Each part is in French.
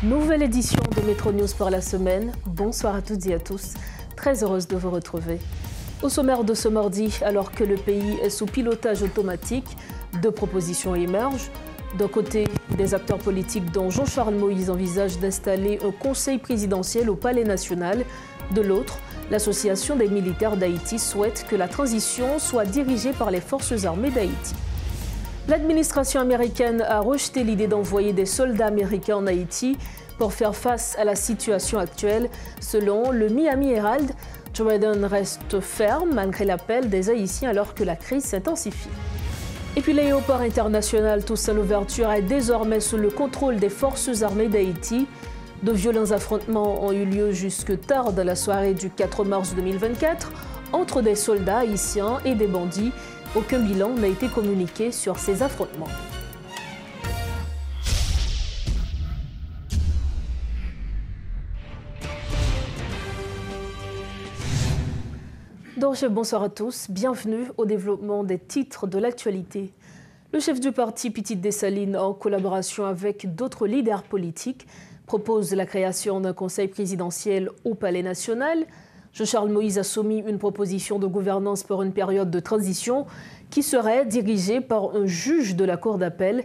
Nouvelle édition de Métro News pour la semaine. Bonsoir à toutes et à tous. Très heureuse de vous retrouver. Au sommaire de ce mardi, alors que le pays est sous pilotage automatique, deux propositions émergent. D'un côté, des acteurs politiques dont Jean-Charles Moïse envisage d'installer un conseil présidentiel au Palais national. De l'autre, l'Association des militaires d'Haïti souhaite que la transition soit dirigée par les forces armées d'Haïti. L'administration américaine a rejeté l'idée d'envoyer des soldats américains en Haïti pour faire face à la situation actuelle. Selon le Miami Herald, Joe Biden reste ferme malgré l'appel des Haïtiens alors que la crise s'intensifie. Et puis l'aéroport international Toussaint Louverture est désormais sous le contrôle des forces armées d'Haïti. De violents affrontements ont eu lieu jusque tard dans la soirée du 4 mars 2024 entre des soldats haïtiens et des bandits. Aucun bilan n'a été communiqué sur ces affrontements. Donc, bonsoir à tous, bienvenue au développement des titres de l'actualité. Le chef du parti Petite Dessalines, en collaboration avec d'autres leaders politiques, propose la création d'un conseil présidentiel au Palais national. Jean-Charles Moïse a soumis une proposition de gouvernance pour une période de transition qui serait dirigée par un juge de la Cour d'appel.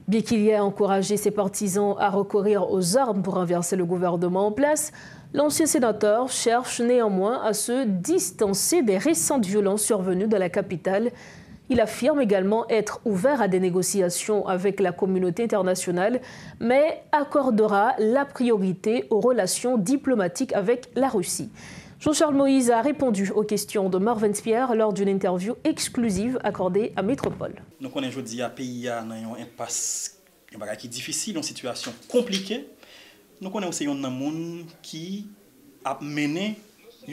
Bien qu'il y ait encouragé ses partisans à recourir aux armes pour renverser le gouvernement en place, l'ancien sénateur cherche néanmoins à se distancer des récentes violences survenues dans la capitale. Il affirme également être ouvert à des négociations avec la communauté internationale, mais accordera la priorité aux relations diplomatiques avec la Russie. Jean-Charles Moïse a répondu aux questions de Marvin Pierre lors d'une interview exclusive accordée à Métropole. Nous connaissons aujourd'hui le pays dans une impasse qui est difficile, une situation compliquée. Nous connaissons aussi un monde qui a mené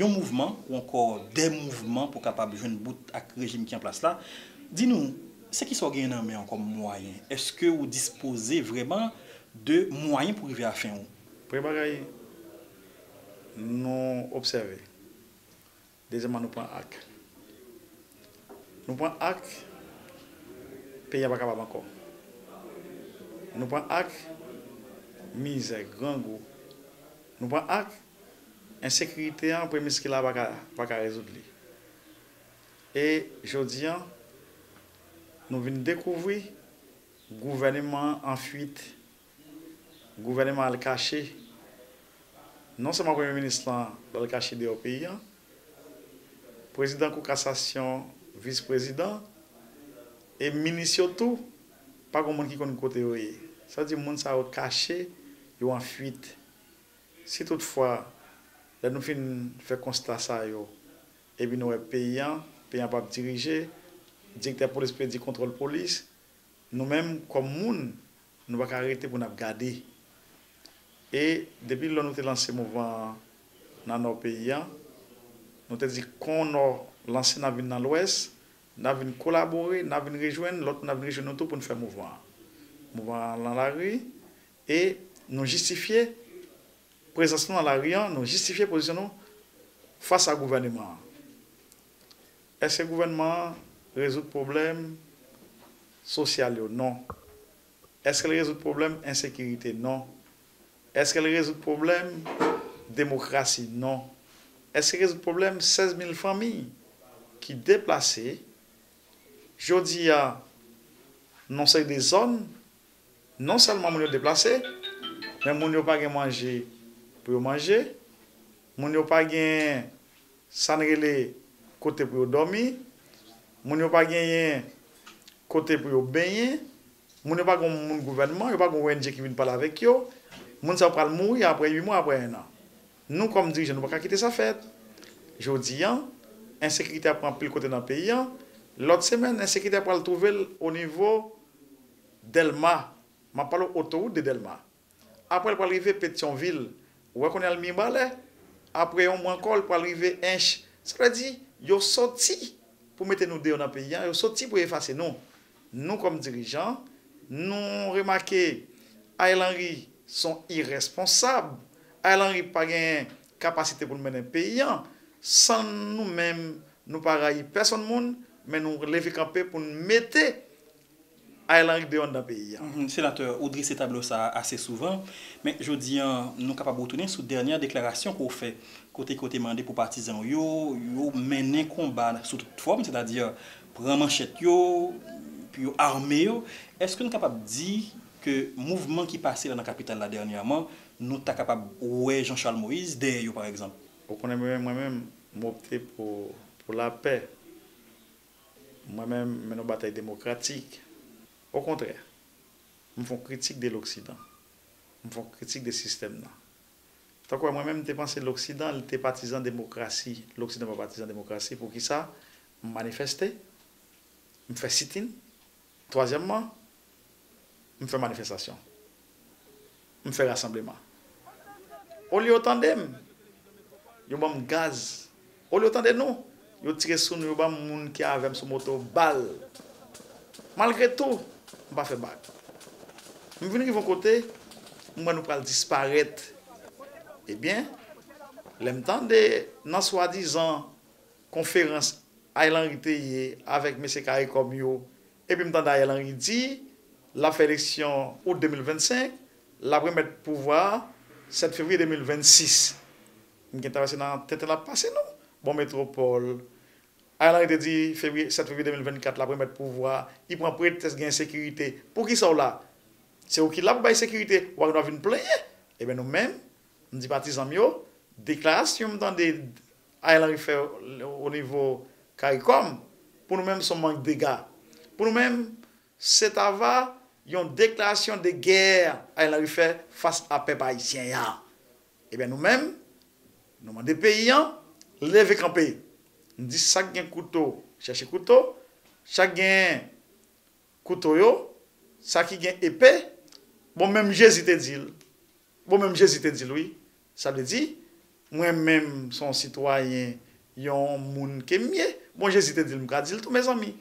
un mouvement ou encore des mouvements pour capable de jouer une bout avec le régime qui est en place là. Dis-nous, ce qui sont gagnés comme moyen, est-ce que vous disposez vraiment de moyens pour arriver à fin? Nous observons. Deuxièmement, nous prenons acte. Nous prenons acte, le pays n'est pas capable encore. Nous prenons acte, misère, grand goût. Nous prenons acte, insécurité, en premier ce qu'il n'a pas résoudre. Et je dis, nous venons découvrir le gouvernement en fuite, le gouvernement à le cacher. Non seulement le Premier ministre dans le cachet des pays, président de cassation, vice-président, et ministre surtout, pas comme monde qui connaît côté. Ça veut dire que les gens sont cachés, ils sont en fuite. Si toutefois, nous faisons constat ça, et puis nous sommes payants pas diriger, directeur police, dit contrôle police, nous-mêmes, comme monde, nous ne pouvons pas arrêter pour nous garder. Et depuis que nous avons lancé le mouvement dans nos pays, nous avons dit qu'on a lancé dans l'Ouest, nous avons collaboré, nous avons rejoint, l'autre nous avons rejoint tout pour faire mouvement. Mouvement dans la rue, et nous justifier présence dans la rue, nous justifier position face au gouvernement. Est-ce que le gouvernement résout le problème social? Non. Est-ce qu'il résout le problème insécurité? Non. Est-ce qu'elle résout le problème démocratie? Non. Est-ce qu'elle résout le problème 16 000 familles qui déplacées? Je dis à non c'est des zones, non seulement nous déplacés, mais nous n'avons pas manger pour manger, nous n'avons pas sanrele côté pour dormir, nous n'avons pas côté pour baigner, nous n'avons pas un gouvernement, nous n'avons pas un ONG qui vient parler avec eux. Les gens vont mourir après 8 mois, après 1 an. Nous, comme dirigeants, nous ne pouvons pas quitter ça fait. Je dis, l'insécurité prend plus le côté dans le pays. L'autre semaine, l'insécurité va le trouver au niveau d'Elma. Je parle de l'autoroute de Delma. Après, elle va arriver à Pétionville, où on a le Mibalais. Après, on encore pour arriver à Inch. Ça veut dire, ils sont sortis pour mettre nous dans le pays. Ils sont sortis pour effacer nous. Nous, comme dirigeants, nous remarquons Ariel Henry sont irresponsables. Ariel Henry n'a pas de capacité pour mener un pays. Sans nous-mêmes, nous ne pas personne, mais nous lever camper pour nous mettre Ariel Henry dehors dans le pays. Sénateur, Audrey s'établit ça assez souvent, mais je dis, nous sommes capables de retourner sur la dernière déclaration qu'on fait côté mandé pour partisans, yo mener combat sous toute forme, c'est-à-dire prendre manchette, puis armé. Est-ce que nous sommes capables de dire que le mouvement qui passait dans la capitale là dernièrement, nous sommes capables de ouais Jean-Charles Moïse, derrière par exemple? Moi-même, m'opter pour la paix. Moi-même, une bataille démocratique. Au contraire, nous faisons critique de l'Occident. Nous faisons critique des systèmes. Donc, moi-même, je pense que l'Occident était partisan de démocratie. L'Occident est partisan de démocratie. Pour qui ça? Manifester. Je fais sit-in. Troisièmement, je fais manifestation. Je fais rassemblement. Au lieu de yo bam gaz. Au lieu de nous, yo tire sur nous, yo bam moun qui avec son moto balle. Malgré tout, on pas fait balle. Nous venons de mon côté, moi nous pral disparaître. Eh bien, l'aime temps de dans soi-disant conférence Ariel Henry avec M. Karikom yo, et puis m'tend Ariel Henry dit la fait élection août 2025, la remettre pouvoir 7 février 2026. Nous avons traversé dans la tête de la passé, non? Bon métropole. Ariel Henry dit 7 février 2024, la remettre pouvoir, il prend prétexte de sécurité. Pour qui ça là? C'est eux qui là pour la sécurité, ou on va venir plaindre. Et bien nous-mêmes, nous disons partisans, déclaration dans des Ariel Henry fait au niveau CARICOM, pour nous-mêmes, son manque de dégâts. Pour nous-mêmes, c'est avant, il y a une déclaration de guerre Ariel Henry fait face à peuple haïtien. Et bien nous-mêmes, nous demandons des paysans, lever camper. Nous disons chaque couteau, cherchez couteau, chaque couteau, chaque épée, bon même Jésus te dit, oui, ça veut dire, moi-même, son citoyen, yon moun qui mieux, bon Jésus te dit, me dit tous mes amis.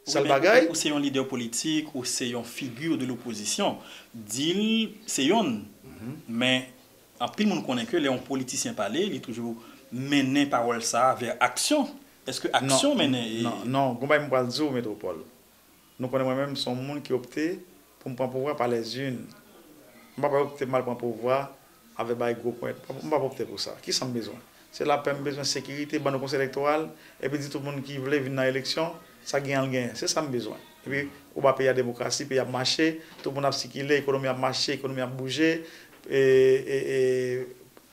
C'est le bagage. Ou c'est un leader politique, ou c'est une figure de l'opposition. Dit, c'est yon. Mais, en plus, on connaît que les politiciens parlent, ils toujours mener parole ça vers action. Est-ce que action mène? Non, je ne vais pas dire métropole. Nous connaissons moi-même son monde qui opté pour me prendre pouvoir par les unes. Je ne vais pas opter mal pour pouvoir avec des gros points. Je ne vais pas opter pour ça. Qui s'en besoin? C'est la peine, besoin de sécurité, dans le conseil électoral, et puis tout le monde qui veut venir dans l'élection, ça gagne. C'est ça le besoin. Et puis, on va payer la démocratie, le pays a marché, tout le monde a circulé, l'économie a marché, l'économie a bougé, et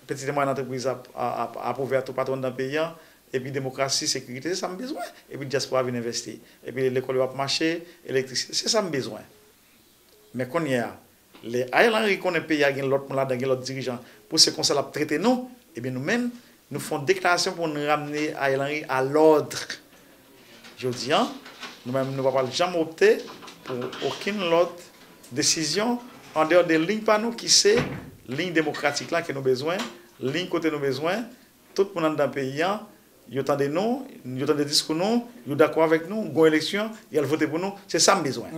petite et moyenne entreprise a ouvert tout patron dans le pays. Et puis, démocratie, sécurité, c'est ça le besoin. Et puis, diaspora vient investir. Et puis, l'école va marcher, l'électricité, c'est ça le besoin. Mais quand il y a les Ariel Henry qu'on est payé à l'autre dirigeant pour ce conseil à traiter nous, et bien nous-mêmes, nous faisons déclaration pour nous ramener Ariel Henry à l'ordre. Je dis, nous-mêmes, nous ne pouvons jamais opter pour aucune autre décision en dehors des lignes par nous qui c'est ligne démocratique là que nous avons besoin, ligne côté nous besoin, tout le monde dans le pays. Ils attendent nous, ils attendent des discours nous, ils sont d'accord avec nous, ils ont une élection, ils ont voté pour nous, c'est ça le besoin.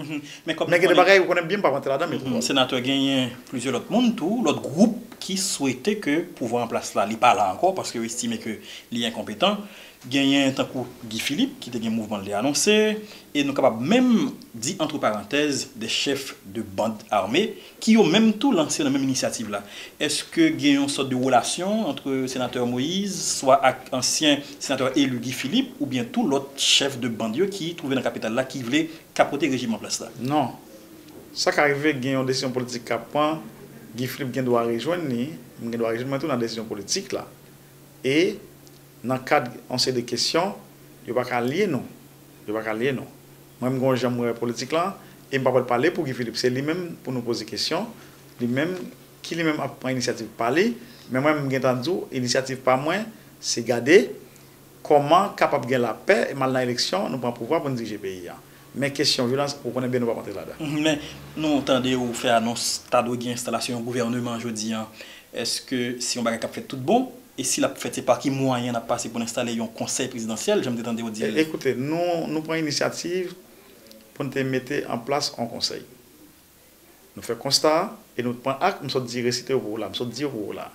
Mais il y a des bagages qu'on connaît bien pas rentrer là-dedans. Le sénateur a gagné plusieurs autres monde, l'autre groupe qui souhaitait que le pouvoir en place là, il n'est pas là encore parce qu'il estimait qu'il est incompétent. Gagné un tant que Guy Philippe qui était un mouvement de l'annoncer et nous capables même dit entre parenthèses des chefs de bandes armées qui ont même tout lancé la même initiative là. Est-ce que il y a une sorte de relation entre le sénateur Moïse soit ancien sénateur élu Guy Philippe ou bien tout l'autre chef de bande qui trouvait dans la capitale là qui voulait capoter le régime en place là? Non. Ça qui arrive il y a une décision politique capant Guy Philippe doit rejoindre tout dans la décision politique là. Et dans le cadre on sait des questions, il n'y a pas lier non. Moi-même, j'aime politique là, et je ne vais pas parler pour Guy Philippe. C'est lui-même pour nous poser des questions, lui-même qui lui-même a pris l'initiative de parler. Mais moi-même, je entendu, l'initiative pas moi, c'est garder comment capable de gagner la paix et mal dans l'élection, nous pouvons pouvoir pour nous diriger le pays. Mais question violence, on connaît bien, nous ne pouvons pas rentrer là-dedans. Mais nous entendons faire annonce d'installation du gouvernement aujourd'hui. Est-ce que si on va faire tout bon? Et si la fête, c'est par qui moyen n'a passé pour installer un conseil présidentiel, j'aime t'entendre dire. Écoutez, nous prenons l'initiative pour nous mettre en place un conseil. Nous faisons constat et nous prenons acte, nous sommes dirigés au là, nous sommes dire au là.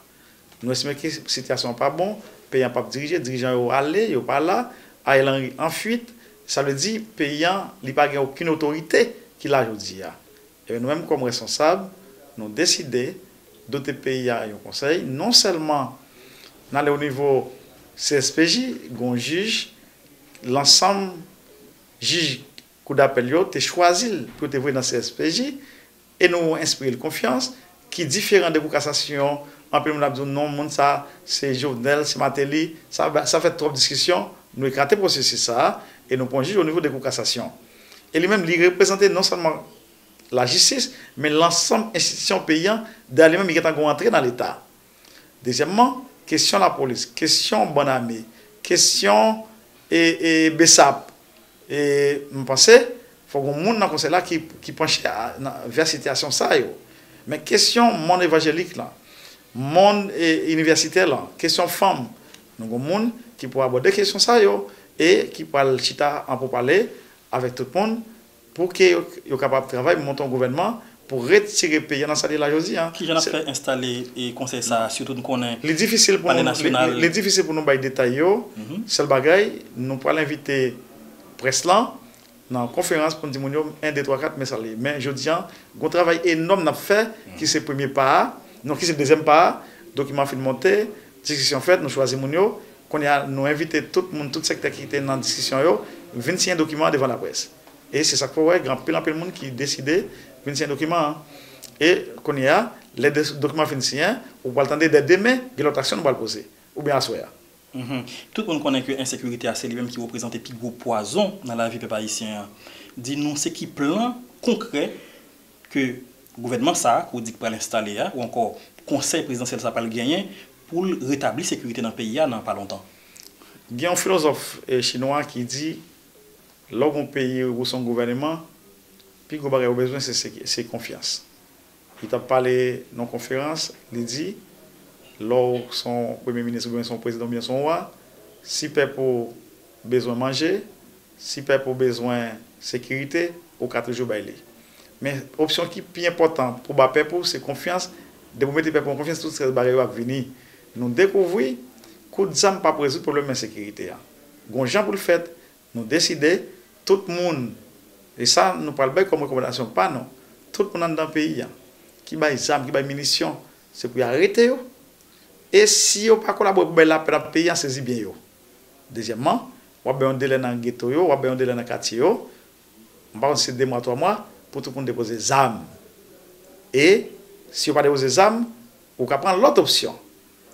Nous estimons que la situation n'est pas bonne, payant pas diriger, dirigeant aller, il pas là, Ariel Henry en fuite, ça veut dire payant, il n'a pas aucune autorité qui l'a aujourd'hui. Et nous-mêmes, comme responsables, nous décidons d'autres pays à un conseil, non seulement d'aller au niveau CSPJ, un juge, l'ensemble juge coup d'appel, tu choisi pour te voir dans CSPJ et nous inspirer confiance qui est différent de la cassation. En plus, on a dit non, ça, c'est Jovenel, c'est Matéli, ça fait trop de discussions. Nous éclatons le processus ça et nous prenons juge au niveau de la cassation. Et lui-même, il représente non seulement la justice, mais l'ensemble des institutions payantes d'aller même qui est entré dans l'État. Deuxièmement, question de la police, question Bonami, question BESAP. Et je pense qu'il faut que monde dans le conseil là qui penche vers la situation ça. Mais question monde évangélique là, monde universitaire là, question femme, nous avons monde qui pourra aborder question ça et qui pourra chita en pour parler avec tout le monde pour qu'ils soient capables de travailler, monter un gouvernement pour retirer le pays dans sa la josie. Qui j'en a fait installer et conseil ça, surtout nous connaissons. Les difficile pour nous bailler détails, c'est le bagage, nous pourrons l'inviter presse là dans la conférence pour dire 1, 2, 3, 4 mais ça l'est. Mais je dis, un travail énorme n'a fait qui c'est le premier pas, donc qui c'est le deuxième pas, document fait monter, discussion faite, nous choisissons nous invité tout le monde, tout secteur qui était dans la discussion, 25 documents devant la presse. Et c'est ça qu'il faut grand pile de monde qui décide 25 documents. Et qu'on y a les documents finis, on va attendre dès demain que l'autre action va le poser ou bien à soir. Tout le monde connaît que l'insécurité, c'est lui-même qui représente le plus gros poison dans la vie des haïtiens. Dis-nous, c'est qui plan concret que le gouvernement ça, qu'on dit qu'il va l'installer, ou encore le conseil présidentiel ça va le gagner pour rétablir la sécurité dans le pays dans pas longtemps. Il y a un philosophe chinois qui dit lorsqu'on pays ou son gouvernement, puis qu'on a besoin c'est confiance. Il a parlé dans une conférence, il dit lorsque son premier ministre ou bien son président ou bien son roi, si peuple pour besoin de manger, si peuple pour besoin de sécurité, au 4 jours bailler. Mais l'option qui est plus importante pour le peuple, c'est confiance. De vous mettre le peuple en confiance, tout ce barrière va venir. Nous découvrons que nous n'avons pas résoudre le problème de sécurité. Nous gens pour le faire, nous décidons, tout le monde, et ça nous parle bien comme recommandation, pas non, tout le monde dans le pays, qui a des armes, qui a des munitions, c'est pour arrêter. Et si on ne pas collaborer pour le pays, on saisit bien. Deuxièmement, on va un délai dans le ghetto, on va un délai dans le quartier, on va aussi 2 mois, 3 mois pour tout le monde déposer des armes. Et si on ne pas déposer des armes, on va prendre l'autre option.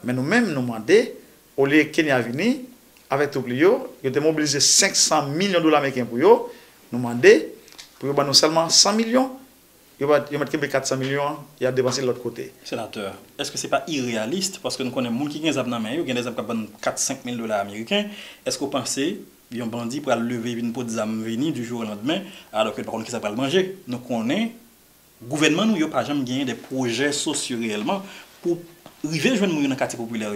Mais nous-mêmes, nous demandons, au lieu de Kenya venir, avec tout le monde, ils ont mobilisé 500 millions de dollars américains pour eux, nous demandons, pour nous seulement 100 millions, ils mettent 400 millions, ils ont dépensé de l'autre côté. Sénateur, est-ce que ce n'est pas irréaliste? Parce que nous connaissons des gens qui ont des armes dans la main, ils ont des armes qui ont 4-5 000 dollars américains. Est-ce que vous pensez qu'il y a un bandit pour lever une pot d'armes venir du jour au lendemain, alors que par contre, qui s'appelle manger? Nous connaissons, le gouvernement n'a pas jamais gagné des projets sociaux réellement pour arriver à joindre dans le quartier populaire.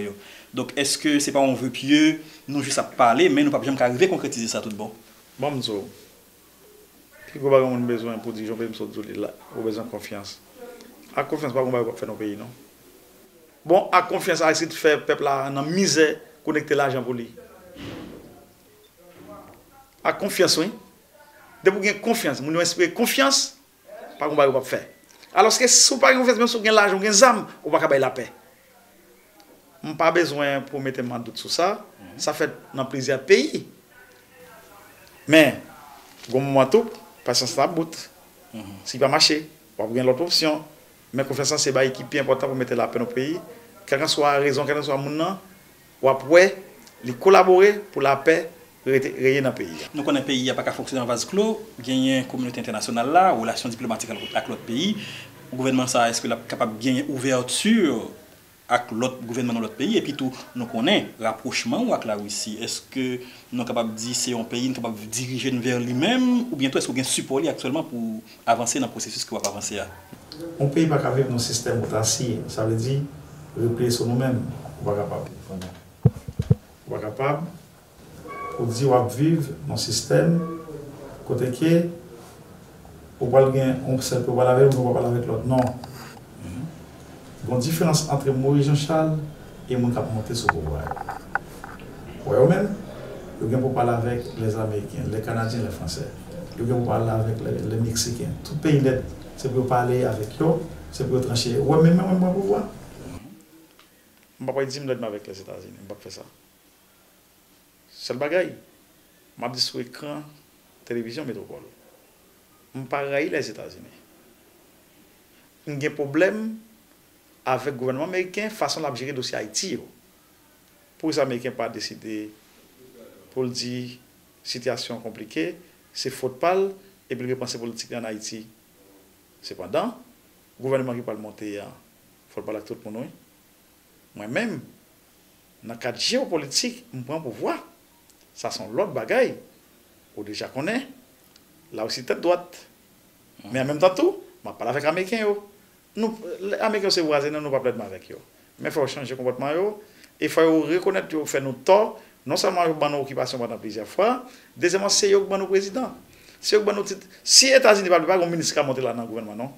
Donc, est-ce que ce n'est pas un vœu pieux, nous juste à parler, mais nous ne pouvons pas jamais arriver à concrétiser ça tout bon? Bon, monsieur. Si vous avez besoin pour dire, vous avez besoin de confiance. La confiance, pas qu'on va faire dans le pays, non? Bon, la confiance, à essayer de faire le peuple dans la misère, connecter l'argent pour lui. La confiance, oui. Dès que vous avez confiance, vous avez espérer confiance, pas qu'on va faire. Alors que si vous n'avez pas confiance, même si vous avez l'argent, vous avez des armes, vous ne pouvez pas la paix. Je n'ai pas besoin pour mettre mon doute sur ça. Ça fait dans plusieurs pays. Mais, comme moi tout, patience la bout. Si pas marcher, on va avoir l'autre option. Mais confiance, c'est un qui est important pour mettre la paix dans le pays. Quelle que soit la raison, quel que soit le monde, on va pouvoir collaborer pour la paix dans le pays. Nous connaissons un pays qui n'a pas fonctionné en vase clos. Il y a une communauté internationale là, relations diplomatiques avec l'autre pays. Le gouvernement, est-ce qu'il est capable de gagner ouverture avec l'autre gouvernement dans l'autre pays? Et puis tout, nous connaissons rapprochement avec la Russie. Est-ce que nous sommes capables de dire que c'est un pays capable de diriger vers lui-même ou bientôt est-ce qu'il y a un support actuellement pour avancer dans le processus qui va avancer? Un pays n'est pas capable de un système autarcie, ça veut dire replier sur nous-mêmes. On n'est pas capable. On n'est pas capable pour dire qu'on va vivre dans un système côté qui on ne peut pas parler avec l'autre. Non. Il y a une différence entre Maurice Jean-Charles et les gens qui ont monté sur le pouvoir. Vous voyez même, il y a pour parler avec les Américains, les Canadiens, les Français. ils ont parlé avec les Mexicains. Tout pays net, c'est pour parler avec eux, c'est pour trancher. Ouais, même moi pour voir. Je ne vais pas dire avec les États-Unis, je ne vais pas faire ça. C'est le bagaille. Je vais dire sur l'écran, télévision, métropole. Je ne vais pas les États-Unis. Il y a un problème avec le gouvernement américain façon de gérer le dossier Haïti. Pour les Américains pas décidé pour dire situation compliquée, c'est faute pâle et puis penser politique en Haïti. Cependant, le gouvernement qui peut monter, il faut parler avec tout le monde. Moi-même, dans le cadre géopolitique, je prends pour voir. Ça sont l'autre bagaille. Ou déjà connaît. Là aussi tête droite. Mais en même temps tout, je parle avec les Américains. Nous, les Américains c'est voisins, nous ne pouvons pas parler avec eux. Mais il faut changer le comportement. Il faut reconnaître que fait nous tort. Non seulement nous avons occupation pendant plusieurs fois, deuxièmement, c'est eux qui nous président. Si les États-Unis ne parlent pas, un ministre qui a monté là dans le gouvernement, non?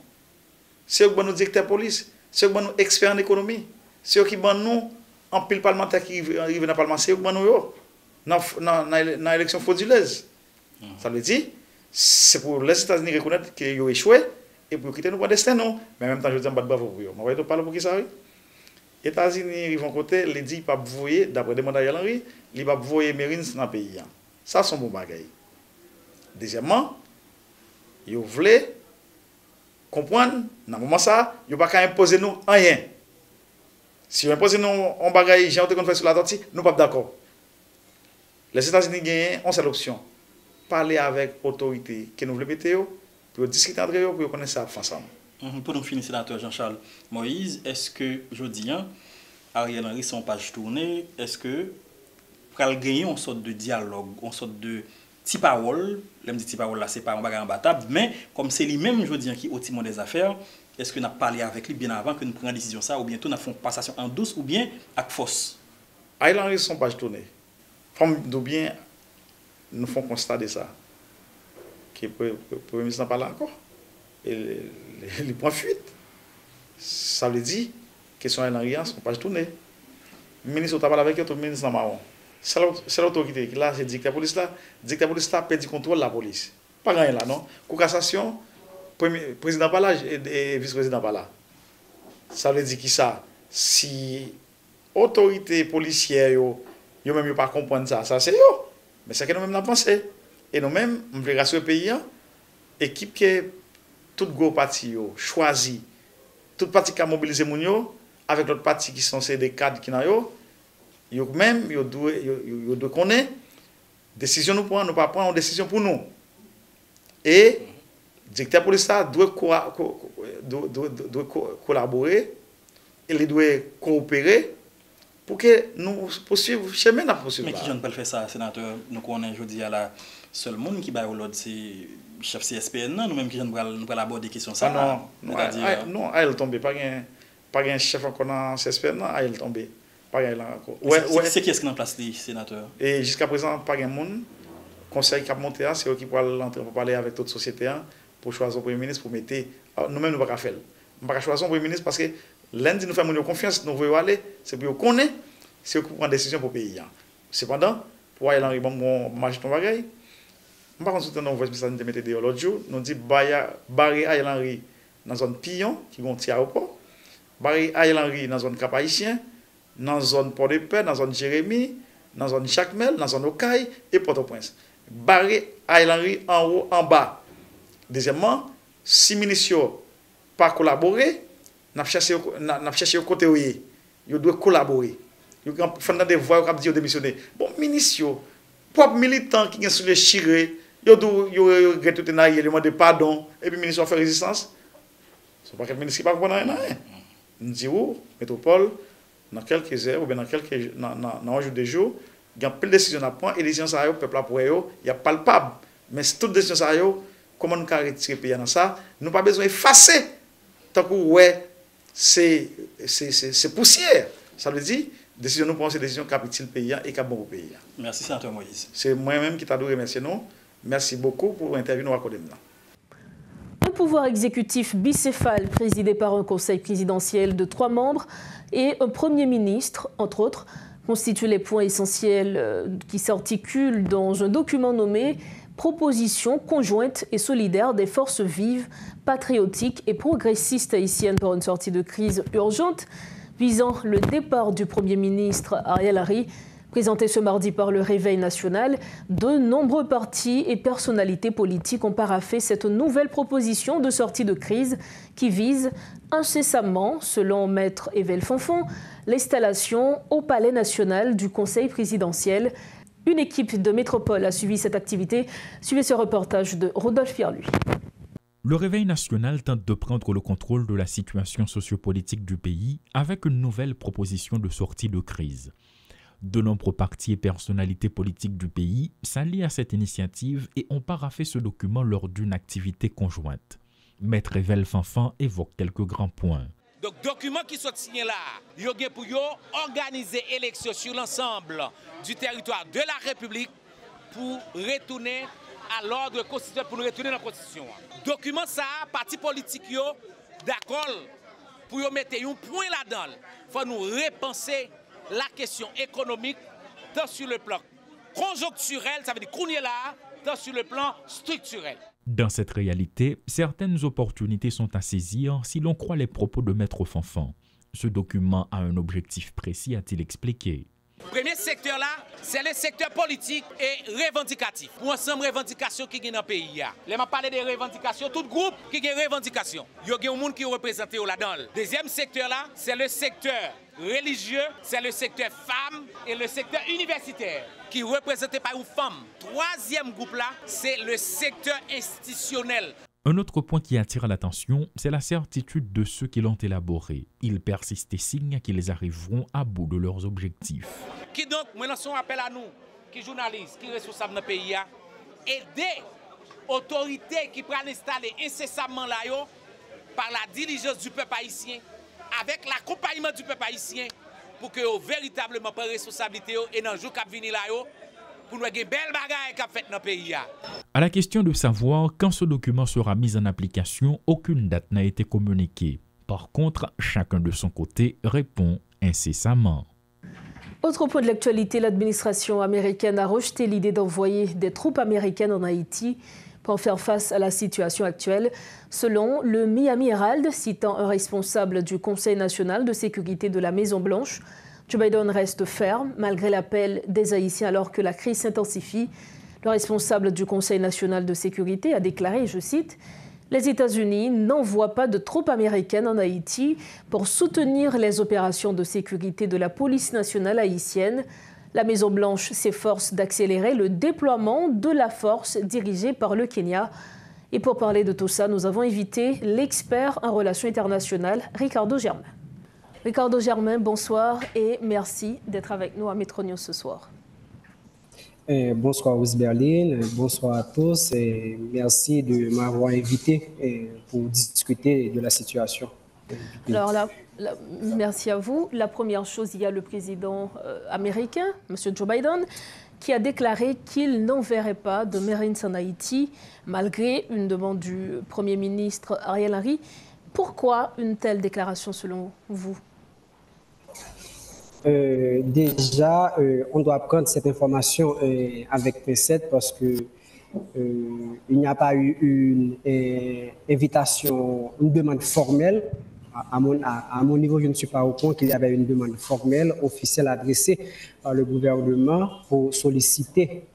C'est eux qui nous directeur de police, c'est eux qui nous experts en économie, c'est eux qui nous en pile parlementaire qui arrive dans le Parlement, c'est eux qui nous dans l'élection frauduleuse. Ça veut dire, c'est pour les États-Unis reconnaître qu'ils ont échoué et pour quitter nous pour destin, non? Mais en même temps, je dis, je ne bravo pour eux. Je vais parler pour qui ça arrive. Les États-Unis arrivent en côté, les dit pas voyer, d'après des mandats Henry, ils pas voyer Marines dans le pays. Ça, c'est un bon bagage. Deuxièmement, ils voulaient comprendre, dans ce moment ça, ils ne peuvent pas imposer nous rien. Si ils imposent nous un bagage, j'ai entendu qu'on fait sur la tortille, nous ne sommes pas d'accord. Les États-Unis gagnent une seule option. Parler avec l'autorité qui nous veut péter, pour discuter entre eux, pour connaître ça ensemble. Pour nous finir, sénateur Jean-Charles Moïse, est-ce que, je dis, Ariel Henry, son page tournée, est-ce que, pour gagner une sorte de dialogue, une sorte de petit parole, l'aime dit petit parole là, c'est pas un bagage imbattable, mais comme c'est lui-même, je dis, qui est au timon des affaires, est-ce que nous avons parlé avec lui bien avant que nous prenions la décision ça, ou bientôt nous faisons une passation en douce, ou bien avec force? Ariel Henry, son page tournée. Comme nous bien, nous faisons constat de ça. Que le Premier ministre n'a pas là encore. Et les points fuite. Ça veut dire que son Henry ne sont pas tournés. Le ministre a parlé avec eux, tout le ministre n'a pas. C'est l'autorité qui là, c'est le dictateur police là. Le dictateur police là perd du contrôle de la police. Pas rien là, non? Pour cassation, président pas là et vice-président pas là. Ça veut dire qui ça? Si autorité policière, yo même pas comprendre ça, ça c'est eux. Mais c'est que nous-mêmes avons pensé. Et nous-mêmes, nous voulons rassurer le pays, équipe que tout gros parti choisi, tout parti qui a mobilisé Mounio, avec l'autre parti qui sont des cadres qui n'ont même, ils doivent connaître, décision nous prenons, nous pas prendre une décision pour nous. Et le directeur police doit collaborer, il doit coopérer pour que nous poursuivions le chemin à poursuivre. Mais qui ne peut pas faire ça, sénateur? Nous connaissons aujourd'hui à la seule monde qui va au l'autre, c'est chef CSPN, nous-mêmes qui nous aborder des questions ça. Non, elle tombe, pas un chef encore dans CSPN, elle tombe. C'est qui est-ce qui est en place, les sénateurs? Et jusqu'à présent, pas un monde. Conseil qui a monté, c'est eux qui pourront l'entrer pour parler avec toute société pour choisir le Premier ministre, pour mettre. Nous-mêmes, nous ne pouvons pas faire. Nous ne pouvons pas choisir le Premier ministre parce que lundi, nous faisons confiance, nous voulons aller, c'est pour connaître, c'est eux qui prennent décision pour le pays. Cependant, pour aller dans le marché de bagaille, nous ne pouvons pas nous voici de mettre l'autre jour, nous disons barrer Ariel Henry dans une zone Pillon, qui est un petit aéroport, barrer Ariel Henry dans une zone Cap-Haïtien, dans une zone Port-de-Paix, dans une zone Jérémy, dans une zone Jacmel, dans une zone Okaï et Port-au-Prince. Barrer Ariel Henry en haut, en bas. Deuxièmement, si les ministres n'ont pas collaboré, nous avons cherché au côté où ils doivent collaborer. Ils ont fait des voix, ils ont démissionné. Bon, ministres, propres militants qui sont sur les chirés, ils ont regretté tout ils ont demandé pardon, et puis les ministres ont fait résistance. Ce ne sont pas quelques ministres qui ne comprennent rien. Nous disons, métropole, dans quelques heures, ou bien dans un jour de jour, il y a plein de décisions à prendre, et les décisions à peuple pour eux, il y a palpable. Mais toutes les décisions à eux, comment nous pouvons retirer le pays dans ça? Nous n'avons pas besoin d'effacer. Tant que ouais, c'est poussière. Ça veut dire, décision nous prenons ces décisions qui appliquent le pays et qui bon au pays. Merci, sénateur Moïse. C'est moi-même qui t'adore remercier nous. Merci beaucoup pour l'interview nous accordée. Un pouvoir exécutif bicéphale présidé par un conseil présidentiel de 3 membres et un Premier ministre, entre autres, constituent les points essentiels qui s'articulent dans un document nommé proposition conjointe et solidaire des forces vives, patriotiques et progressistes haïtiennes pour une sortie de crise urgente visant le départ du Premier ministre Ariel Henry. Présenté ce mardi par le Réveil national, de nombreux partis et personnalités politiques ont paraphé cette nouvelle proposition de sortie de crise qui vise incessamment, selon Maître Evel Fonfon, l'installation au Palais national du Conseil présidentiel. Une équipe de métropole a suivi cette activité. Suivez ce reportage de Rodolphe Pierluy. Le Réveil national tente de prendre le contrôle de la situation sociopolitique du pays avec une nouvelle proposition de sortie de crise. De nombreux partis et personnalités politiques du pays s'allient à cette initiative et ont paraphé ce document lors d'une activité conjointe. Maître Evel Fonfon évoque quelques grands points. Donc, document qui sont signés là, il y a pour organiser l'élection sur l'ensemble du territoire de la République pour retourner à l'ordre constitutionnel, pour retourner dans la Constitution. Document ça, parti politique d'accord pour mettre un point là-dedans. Il faut nous repenser la question économique tant sur le plan conjoncturel, ça veut dire qu'on est là, tant sur le plan structurel. Dans cette réalité, certaines opportunités sont à saisir si l'on croit les propos de Maître Fonfon. Ce document a un objectif précis, a-t-il expliqué. Le premier secteur là, c'est le secteur politique et revendicatif. Pour ensemble revendications qui sont dans le pays. Là, je parle des revendications, tout groupe qui a des revendications. Il y a des gens qui sont représentés là-dedans. Le deuxième secteur là, c'est le secteur religieux, c'est le secteur femmes et le secteur universitaire qui est représenté par une femme. Troisième groupe là, c'est le secteur institutionnel. Un autre point qui attire l'attention, c'est la certitude de ceux qui l'ont élaboré. Ils persistent et signent qu'ils arriveront à bout de leurs objectifs. Qui donc, maintenant, son appel à nous, qui journalistes, qui responsables dans le pays, aider autorités qui prennent installer incessamment là, par la diligence du peuple haïtien, avec l'accompagnement du peuple haïtien, pour que véritablement prennent responsabilité et dans le jour qui venir là, pour nous avoir belle bagaille qu'a fait dans le pays. À la question de savoir quand ce document sera mis en application, aucune date n'a été communiquée. Par contre, chacun de son côté répond incessamment. Autre point de l'actualité, l'administration américaine a rejeté l'idée d'envoyer des troupes américaines en Haïti pour faire face à la situation actuelle. Selon le Miami Herald, citant un responsable du Conseil national de sécurité de la Maison-Blanche, Joe Biden reste ferme malgré l'appel des Haïtiens alors que la crise s'intensifie. Le responsable du Conseil national de sécurité a déclaré, je cite, « Les États-Unis n'envoient pas de troupes américaines en Haïti pour soutenir les opérations de sécurité de la police nationale haïtienne. La Maison-Blanche s'efforce d'accélérer le déploiement de la force dirigée par le Kenya. » Et pour parler de tout ça, nous avons invité l'expert en relations internationales, Ricardo Germain. Ricardo Germain, bonsoir et merci d'être avec nous à Metro News ce soir. Bonsoir Berlin, bonsoir à tous et merci de m'avoir invité pour discuter de la situation. Alors là, merci à vous. La première chose, il y a le président américain, M. Joe Biden, qui a déclaré qu'il n'enverrait pas de Marines en Haïti, malgré une demande du Premier ministre Ariel Henry. Pourquoi une telle déclaration selon vous ? Déjà, on doit prendre cette information avec pincette parce que il n'y a pas eu une invitation, une demande formelle. À mon niveau, je ne suis pas au courant qu'il y avait une demande formelle, officielle adressée par le gouvernement pour solliciter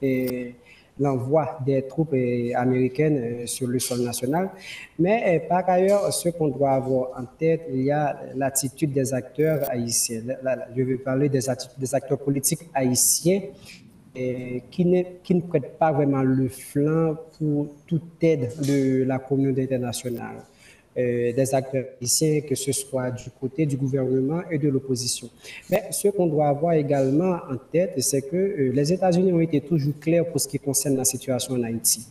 l'envoi des troupes américaines sur le sol national. Mais par ailleurs, ce qu'on doit avoir en tête, il y a l'attitude des acteurs haïtiens. Je veux parler des acteurs politiques haïtiens qui ne prêtent pas vraiment le flanc pour toute aide de la communauté internationale. Des acteurs haïtiens, que ce soit du côté du gouvernement et de l'opposition. Mais ce qu'on doit avoir également en tête, c'est que les États-Unis ont été toujours clairs pour ce qui concerne la situation en Haïti.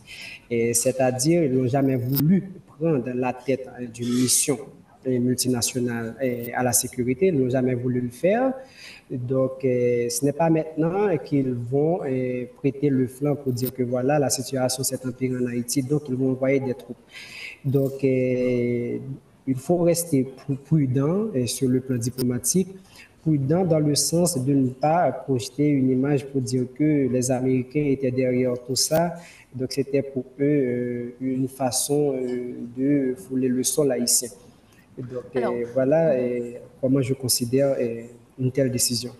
C'est-à-dire, ils n'ont jamais voulu prendre la tête d'une mission multinationale à la sécurité, ils n'ont jamais voulu le faire. Donc, ce n'est pas maintenant qu'ils vont prêter le flanc pour dire que voilà, la situation s'est empirée en Haïti, donc ils vont envoyer des troupes. Donc, il faut rester prudent sur le plan diplomatique prudent dans le sens de ne pas projeter une image pour dire que les Américains étaient derrière tout ça. Donc, c'était pour eux une façon de fouler le sol haïtien. Donc, voilà comment je considère une telle décision.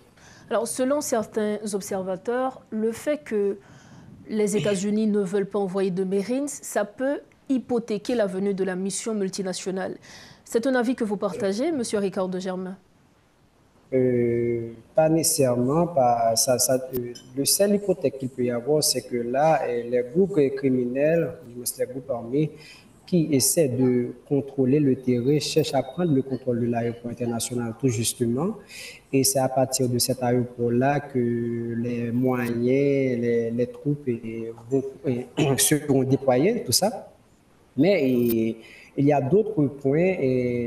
Alors, selon certains observateurs, le fait que les États-Unis ne veulent pas envoyer de Marines, ça peut hypothéquer la venue de la mission multinationale. C'est un avis que vous partagez, M. Ricardo Germain? Pas nécessairement. Le seul hypothèque qu'il peut y avoir, c'est que là, les groupes criminels, les groupes armés, qui essaient de contrôler le terrain, cherchent à prendre le contrôle de l'aéroport international tout justement. Et c'est à partir de cet aéroport-là que les moyens, les troupes seront déployés, tout ça. Mais il y a d'autres points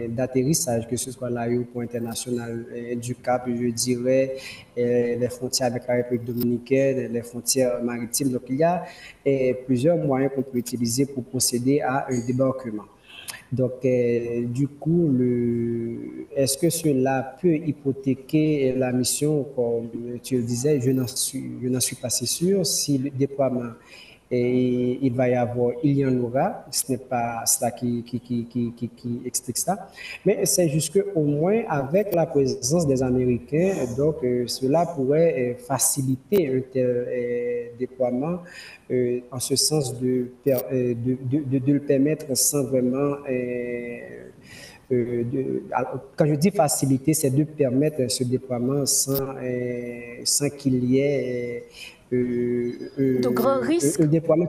d'atterrissage, que ce soit l'aéroport international du Cap, je dirais, les frontières avec la République dominicaine, les frontières maritimes. Donc, il y a plusieurs moyens qu'on peut utiliser pour procéder à un débarquement. Donc, du coup, est-ce que cela peut hypothéquer la mission, comme tu le disais? Je n'en suis pas si sûr. Si le déploiement il y en aura, ce n'est pas cela qui explique ça, mais c'est juste qu'au moins avec la présence des Américains, donc cela pourrait faciliter un tel déploiement en ce sens de le permettre sans vraiment... quand je dis faciliter, c'est de permettre ce déploiement sans qu'il y ait de grands risques. Un déploiement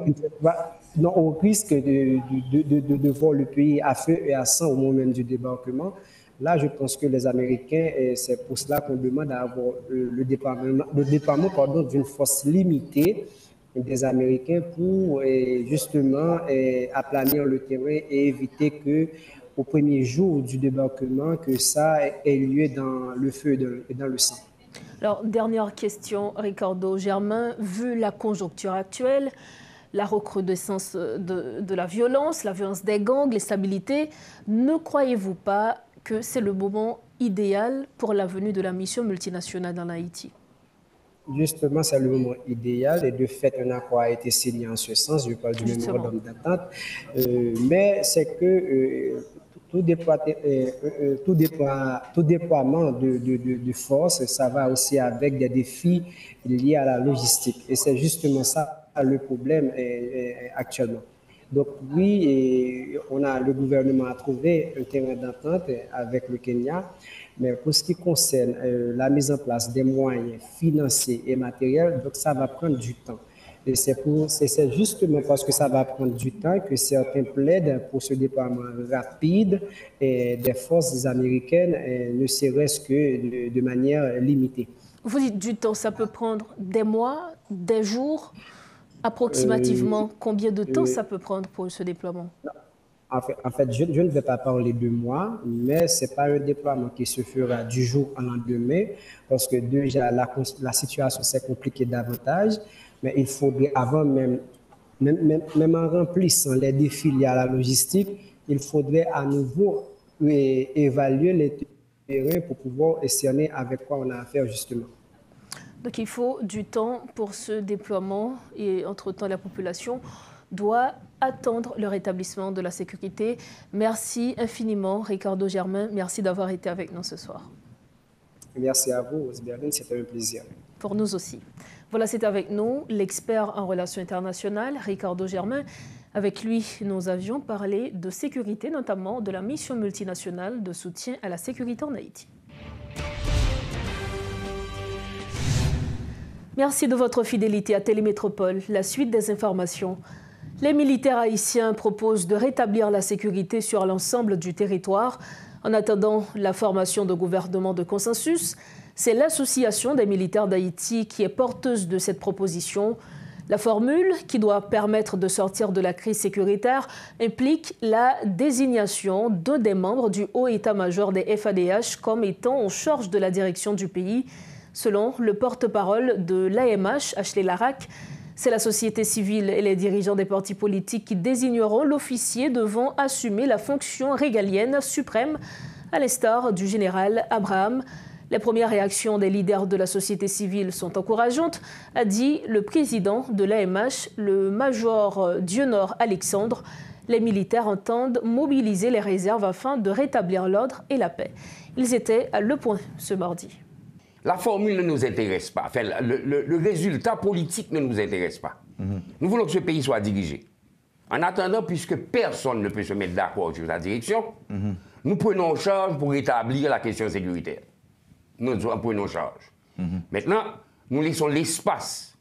au risque de voir le pays à feu et à sang au moment même du débarquement. Là, je pense que les Américains, c'est pour cela qu'on demande à avoir le déploiement d'une force limitée des Américains pour justement aplanir le terrain et éviter que au premier jour du débarquement, que ça ait lieu dans le feu et dans le sang. Alors, dernière question, Ricardo Germain. Vu la conjoncture actuelle, la recrudescence de la violence des gangs, l'instabilité, ne croyez-vous pas que c'est le moment idéal pour la venue de la mission multinationale en Haïti? Justement, c'est le moment idéal et de fait, un accord a été signé en ce sens. Je parle du mémorandum d'entente. Mais c'est que tout déploiement de force, ça va aussi avec des défis liés à la logistique. Et c'est justement ça le problème actuellement. Donc oui, le gouvernement a trouvé un terrain d'entente avec le Kenya, mais pour ce qui concerne la mise en place des moyens financiers et matériels, donc ça va prendre du temps. Et c'est justement parce que ça va prendre du temps que certains plaident pour ce déploiement rapide des forces américaines, ne serait-ce que de manière limitée. Vous dites du temps, ça peut prendre des mois, des jours? Approximativement, combien de temps ça peut prendre pour ce déploiement? En fait, je ne vais pas parler de mois, mais ce n'est pas un déploiement qui se fera du jour au lendemain, parce que déjà la situation s'est compliquée davantage. Mais il faudrait, avant même en remplissant les défis liés à la logistique, il faudrait à nouveau évaluer les terrains pour pouvoir cerner avec quoi on a affaire justement. Donc il faut du temps pour ce déploiement et entre-temps la population doit attendre le rétablissement de la sécurité. Merci infiniment Ricardo Germain, merci d'avoir été avec nous ce soir. Merci à vous, Osberlin, c'était un plaisir. Pour nous aussi. Voilà, c'est avec nous l'expert en relations internationales, Ricardo Germain. Avec lui, nous avions parlé de sécurité, notamment de la mission multinationale de soutien à la sécurité en Haïti. Merci de votre fidélité à Télémétropole. La suite des informations. Les militaires haïtiens proposent de rétablir la sécurité sur l'ensemble du territoire. En attendant la formation de gouvernement de consensus, c'est l'Association des militaires d'Haïti qui est porteuse de cette proposition. La formule, qui doit permettre de sortir de la crise sécuritaire, implique la désignation d'un des membres du haut état-major des FADH comme étant en charge de la direction du pays. Selon le porte-parole de l'AMH, Ashley Larac, c'est la société civile et les dirigeants des partis politiques qui désigneront l'officier devant assumer la fonction régalienne suprême, à l'instar du général Abraham. Les premières réactions des leaders de la société civile sont encourageantes, a dit le président de l'AMH, le major Dieunor Alexandre. Les militaires entendent mobiliser les réserves afin de rétablir l'ordre et la paix. Ils étaient à Le Point ce mardi. La formule ne nous intéresse pas. Enfin, le résultat politique ne nous intéresse pas. Nous voulons que ce pays soit dirigé. En attendant, puisque personne ne peut se mettre d'accord sur sa direction, nous prenons en charge pour rétablir la question sécuritaire. Nous prenons en charge. Maintenant, nous laissons l'espace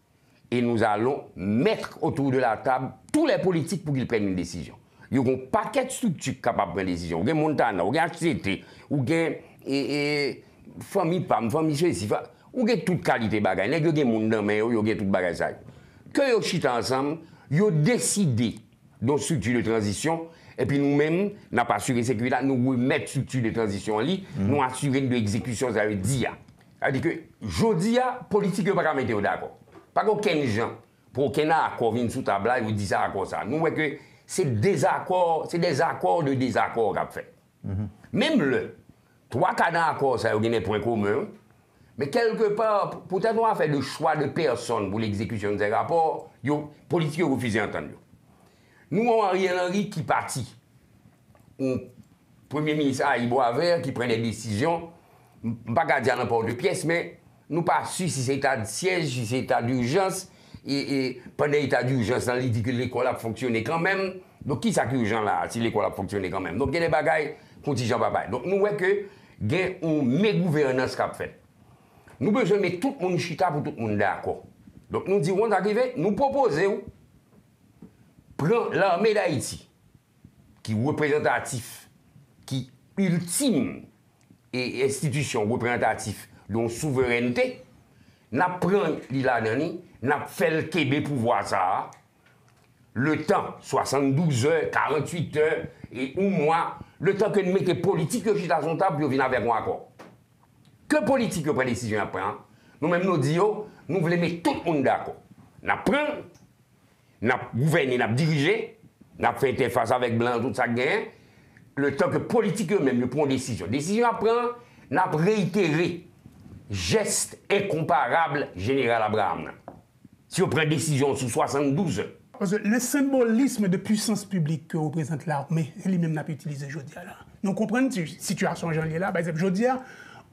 et nous allons mettre autour de la table tous les politiques pour qu'ils prennent une décision. Il y a un paquet de structures capables de prendre une décision. Il y a Montana, il y a HCT, il y a famille PAM, famille ceci, il y a toute qualité de bagaille. Il y a monde dans mais il y a toute bagaille ça. Que ils chita ensemble, ils ont décidé d'une structure de transition. Et puis nous-mêmes, nous n'avons pas assuré la sécurité, nous remettons structure de transition en ligne, nous assurons une exécution, ça veut dire. C'est-à-dire que, aujourd'hui, la politique n'est pas mettre d'accord. Pas qu'aucun gens, pour aucun accord vienne sous table, ils disent ça à quoi ça. Nous voyons que c'est des accords de désaccord qu'on fait. Même le, 3-4 accords, ça a des points communs, mais quelque part, peut-être on a fait le choix de personne pour l'exécution de ces rapports, les politiques ont refusé d'entendre. Nous avons Ariel Henry qui partit. Le Premier ministre Aïbo Aver qui prend des décisions, pas qu'à dire n'importe pièce, mais nous pas su si c'est état de siège, si c'est état d'urgence, et pendant l'état d'urgence, il dit que l'école a fonctionné quand même. Donc qui ça qui est urgent là, si l'école a fonctionné quand même? Donc il y a des bagailles contingents papa. Donc nous voyons que il y a une gouvernance qui a fait. Nous avons besoin de mettre tout le monde chita pour tout le monde d'accord. Donc nous disons, on arrive, nous proposons prendre l'armée d'Haïti, qui est représentatif, qui ultime et institution représentative de la souveraineté, nous prenons l'Ilanani, nous faisons le Québec pour voir ça. Le temps, 72 heures, 48 heures, et un mois, le temps que nous mettons politique qui est à son table, pour venir avec un accord. Que politique prend décision après? Nous-mêmes nous disons, nous voulons mettre tout le monde d'accord. Nous prenons, nous gouvernons, nous dirigeons, nous fait interface avec Blanc, tout ça gagne. Le temps que politique eux-mêmes prennent décision. Décision à prendre, nous réitéré geste incomparables général Abraham. Si on prend décision sous 72 heures. Parce que le symbolisme de puissance publique que représente l'armée, lui-même n'a pas utilisé aujourd'hui. Nous comprenons la situation aujourd'hui là. Par exemple, aujourd'hui,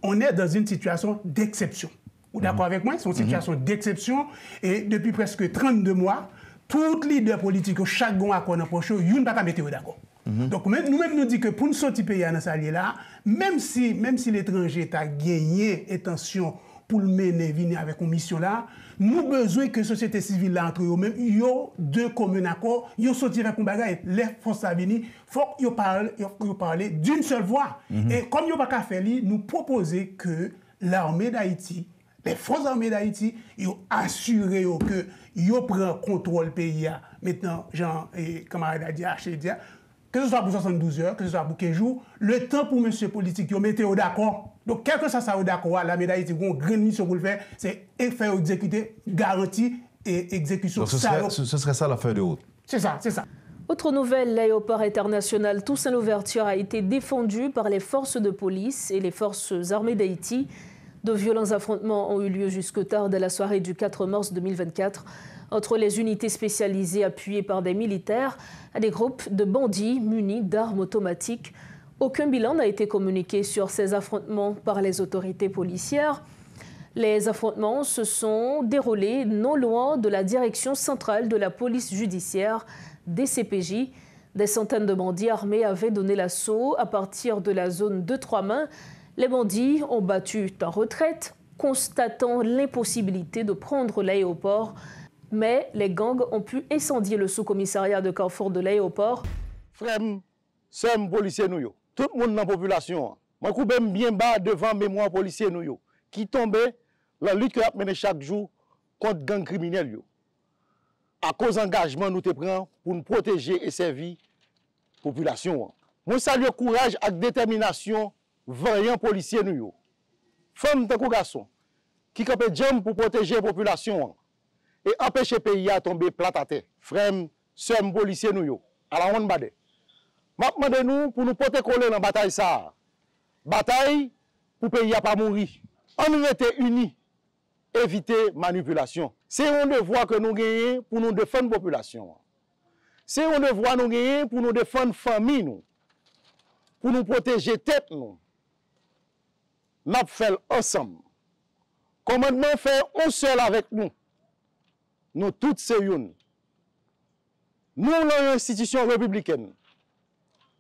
on est dans une situation d'exception. Vous êtes d'accord avec moi? C'est une situation d'exception. Et depuis presque 32 mois, tous les leaders politiques, chaque accord dans le prochain, ils ne peuvent pas mettre d'accord. Donc nous-mêmes nous disons que pour nous sortir pays dans ce là, même si l'étranger a gagné intention pour le mener, venir avec une mission là, nous avons besoin que la société civile là, entre eux-mêmes, ils ont deux communs accords, ils ont sorti avec un bagage, les forces à venir, il faut qu'ils parlent d'une seule voix. Et comme ils n'ont pas qu'à faire, nous proposons que l'armée d'Haïti, les forces armées d'Haïti, ils ont assuré qu'ils prennent contrôle du pays. Maintenant, Jean et camarade a dit, que ce soit pour 72 heures, que ce soit pour 15 jours, le temps pour monsieur politique, ils mettent d'accord. Donc, quel que soit ça d'accord, la médaille, c'est une grande mission pour le faire, c'est faire exécuter, garantie et exécution. Donc, ce serait ça la feuille de route. C'est ça, c'est ça. Autre nouvelle, l'aéroport international Toussaint Louverture a été défendu par les forces de police et les forces armées d'Haïti. De violents affrontements ont eu lieu jusque tard de la soirée du 4 mars 2024 entre les unités spécialisées appuyées par des militaires et des groupes de bandits munis d'armes automatiques. Aucun bilan n'a été communiqué sur ces affrontements par les autorités policières. Les affrontements se sont déroulés non loin de la direction centrale de la police judiciaire, DCPJ. Des centaines de bandits armés avaient donné l'assaut à partir de la zone de Trois-Mains. Les bandits ont battu en retraite, constatant l'impossibilité de prendre l'aéroport. Mais les gangs ont pu incendier le sous-commissariat de Carrefour de l'aéroport. Frère, c'est un policier nous. Tout le monde dans la population. Je suis bien bas devant mémoire policier nous. Qui tombe la lutte que nous menons chaque jour contre gang criminels. À cause d'engagement nous te prenons pour nous protéger et servir la population. Je salue le courage et la détermination vaillant policiers nous. Femmes de garçons qui campent jam pour protéger la population et empêcher le pays à tomber plat à terre. Frère, sœurs, policiers nous, à la honte bade. Maintenant, nous, pour nous porter coller dans la bataille, ça. Bataille pour le pays à pas mourir. On était unis, éviter manipulation. C'est un devoir que nous gagnons pour nous défendre la population. C'est un devoir que nous gagnons pour nous défendre la famille, nous. Pour nous protéger la tête. Nous faisons ensemble. Commandement fait un seul avec nous. Nous tous c'est une. Nous, l'institution républicaine,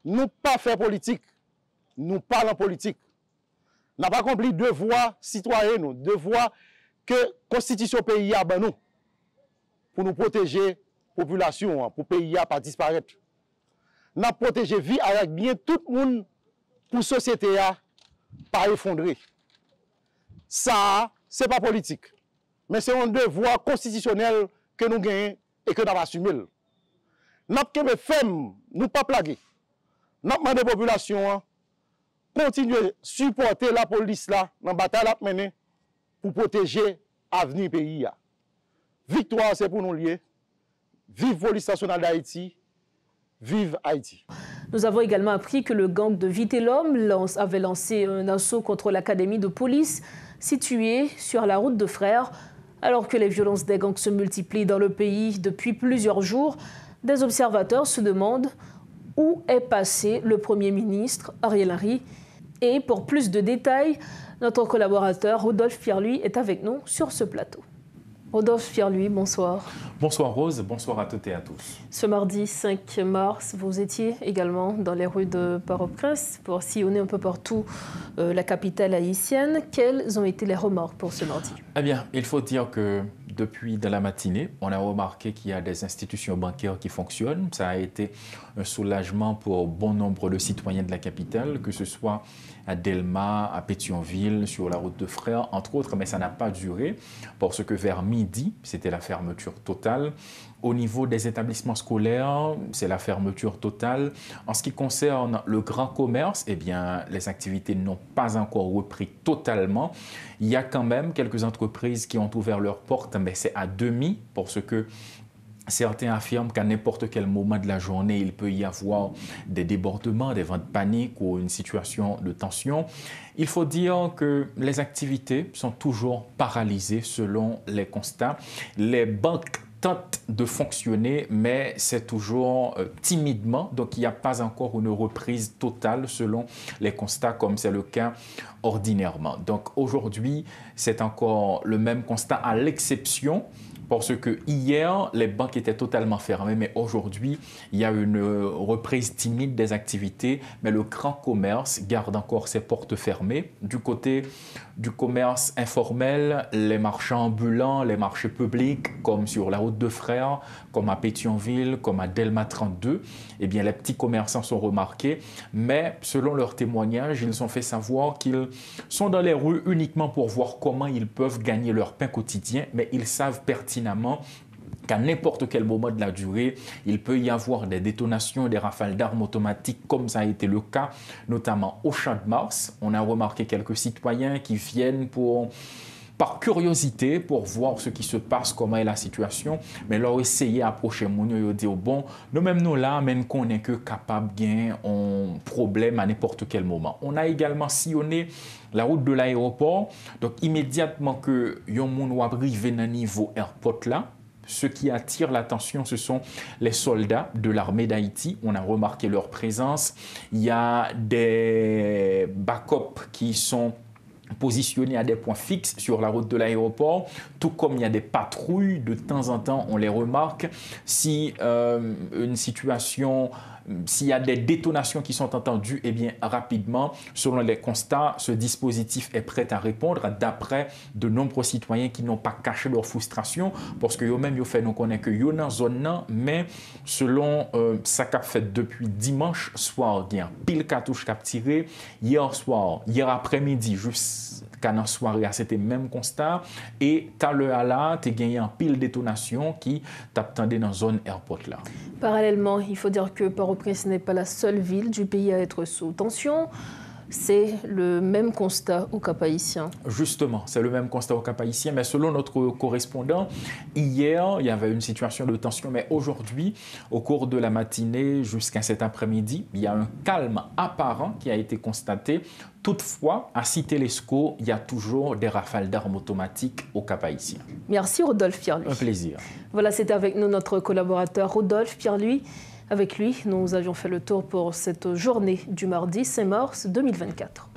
nous pas faire politique. Nous parlons politique. Nous n'avons pas accompli devoir citoyen, nous, devoir que la constitution pays a ben nous, pour nous protéger la population, pour le pays ne pas disparaître. Nous avons protégé la vie avec bien tout le monde pour la société pas effondrer. Ça, ce n'est pas politique, mais c'est un devoir constitutionnel que nous gagnons et que nous avons assumé. Nous avons nous pas plaguer. Nous avons demandé à la population continuer à supporter la police là, dans la bataille à mener pour protéger l'avenir du pays. Victoire, c'est pour nous lier. Vive la police nationale d'Haïti. Vive Haïti. Nous avons également appris que le gang de Vitellum avait lancé un assaut contre l'académie de police située sur la route de Frères. Alors que les violences des gangs se multiplient dans le pays depuis plusieurs jours, des observateurs se demandent où est passé le Premier ministre Ariel Henry. Et pour plus de détails, notre collaborateur Rodolphe Pierre-Louis est avec nous sur ce plateau. Rodolphe Pierre-Louis, bonsoir. Bonsoir Rose, bonsoir à toutes et à tous. Ce mardi 5 mars, vous étiez également dans les rues de Port-au-Prince pour sillonner un peu partout la capitale haïtienne. Quelles ont été les remarques pour ce mardi? Eh bien, il faut dire que depuis de la matinée, on a remarqué qu'il y a des institutions bancaires qui fonctionnent. Ça a été un soulagement pour bon nombre de citoyens de la capitale, que ce soit à Delma, à Pétionville, sur la route de Frères, entre autres, mais ça n'a pas duré parce que vers midi, c'était la fermeture totale. Au niveau des établissements scolaires, c'est la fermeture totale. En ce qui concerne le grand commerce, eh bien, les activités n'ont pas encore repris totalement. Il y a quand même quelques entreprises qui ont ouvert leurs portes, mais c'est à demi, parce que certains affirment qu'à n'importe quel moment de la journée, il peut y avoir des débordements, des vents de panique ou une situation de tension. Il faut dire que les activités sont toujours paralysées selon les constats. Les banques tentent de fonctionner, mais c'est toujours timidement. Donc, il n'y a pas encore une reprise totale selon les constats, comme c'est le cas ordinairement. Donc, aujourd'hui, c'est encore le même constat à l'exception parce que hier, les banques étaient totalement fermées, mais aujourd'hui, il y a une reprise timide des activités, mais le grand commerce garde encore ses portes fermées. Du côté du commerce informel, les marchands ambulants, les marchés publics, comme sur la route de Frères, comme à Pétionville, comme à Delma 32, eh bien, les petits commerçants sont remarqués, mais selon leurs témoignages, ils ont fait savoir qu'ils sont dans les rues uniquement pour voir comment ils peuvent gagner leur pain quotidien, mais ils savent pertinemment qu'à n'importe quel moment de la durée, il peut y avoir des détonations, des rafales d'armes automatiques, comme ça a été le cas, notamment au Champ de Mars. On a remarqué quelques citoyens qui viennent par curiosité, pour voir ce qui se passe, comment est la situation, mais leur essayer d'approcher mon et dire bon, nous-mêmes nous là, même qu'on est que capable de gagner un problème à n'importe quel moment. On a également sillonné la route de l'aéroport, donc immédiatement que yon moun ou arrivé dans niveau airport là, ce qui attire l'attention, ce sont les soldats de l'armée d'Haïti. On a remarqué leur présence. Il y a des backups qui sont positionnés à des points fixes sur la route de l'aéroport, tout comme il y a des patrouilles, de temps en temps on les remarque. Si une situation, s'il y a des détonations qui sont entendues, eh bien rapidement, selon les constats, ce dispositif est prêt à répondre d'après de nombreux citoyens qui n'ont pas caché leur frustration, parce que eux-mêmes, ils fait nous connaît que yo dans zone là, mais selon ça qu'a fait depuis dimanche soir, il y a pile cartouche qu'a tiré hier soir, hier après-midi, jusqu'à la soirée, c'était même constat, et t'as le là, t'es gagné un pile détonation qui t'attendait dans zone airport là. Parallèlement, il faut dire que Port-au-Prince n'est pas la seule ville du pays à être sous tension. C'est le même constat au Cap-Haïtien. Justement, c'est le même constat au Cap-Haïtien, mais selon notre correspondant, hier, il y avait une situation de tension, mais aujourd'hui, au cours de la matinée jusqu'à cet après-midi, il y a un calme apparent qui a été constaté. Toutefois, à Cité-Lescaut, il y a toujours des rafales d'armes automatiques au Cap-Haïtien. Merci Rodolphe Pierre-Louis. Un plaisir. Voilà, c'était avec nous notre collaborateur Rodolphe Pierre-Louis. Avec lui, nous avions fait le tour pour cette journée du mardi 5 mars 2024.